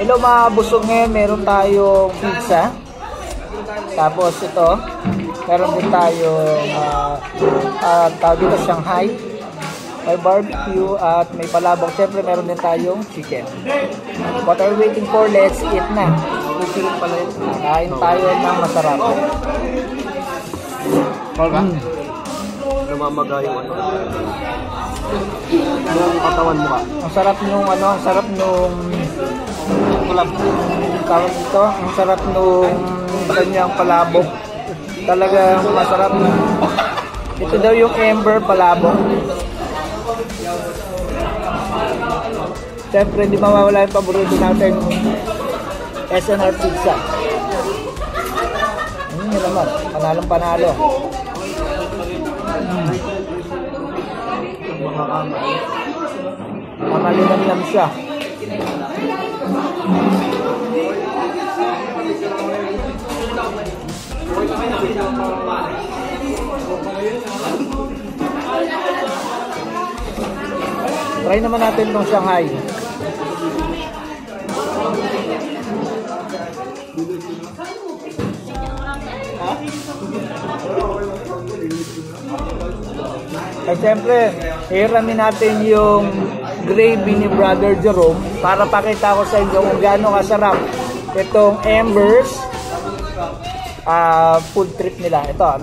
Hello mga busog, ngayon meron tayong pizza. Tapos ito, meron din tayong tawag dito Shanghai. May barbecue at may palabok. Siyempre meron din tayong chicken. What are we waiting for? Let's eat na. Kain tayo ng masarap. Namamaga yung ano. Yung katawan mo ka. Ang sarap nung ano, ang sarap nung tawag ito, ang sarap nung kanyang palabok. Talagang masarap. Ito daw yung Ember palabok. Siyempre hindi mawawala yung paborito natin, SNR pizza. Yun naman, panalong panalo. Mamalinam-lam siya. Try naman natin itong Shanghai. At siyempre, hiramin natin yung gravy ni Brother Jerome para pakita ko sa inyo kung gaano kasarap itong Embers food trip nila. Ito,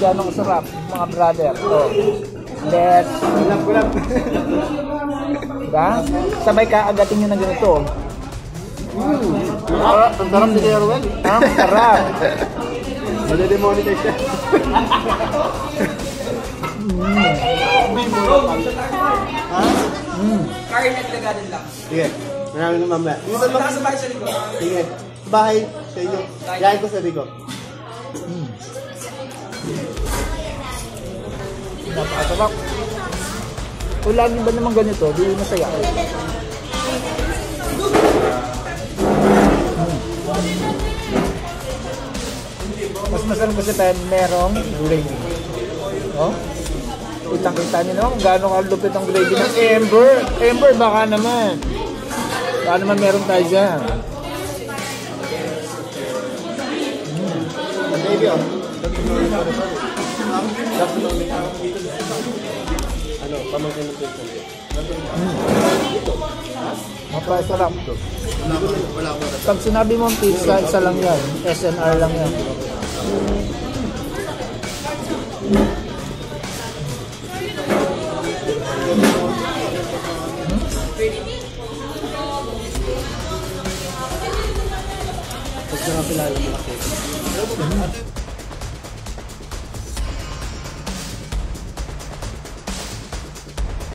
gaano kasarap mga brother. Ito. Let's diba? Sabay ka agatin nyo na ganito. Ang sarap ni Kuya Ruel. Ang sarap. Mali-demonetize siya. Carne at lagadan lang. Sige, maraming naman mamaya. Nasa bahay sa likod. Sige, bahay sa inyo. Yahin ko sa Rico. Napakasarap. Kung lagi ba naman ganito, di masaya. Mas masarap kasi tayo merong gravy. Oh? Kitang-kita nyo naman kung gano'ng kalupit ang gravy ng Ember. Ember, baka naman. Baka naman meron tayo dyan. Baby, oh. Ano, pamangkin mo ito. Mapasarap. Pag sinabi mong pizza, isa lang yan. SNR lang yan. Pag nakapilala mo ako.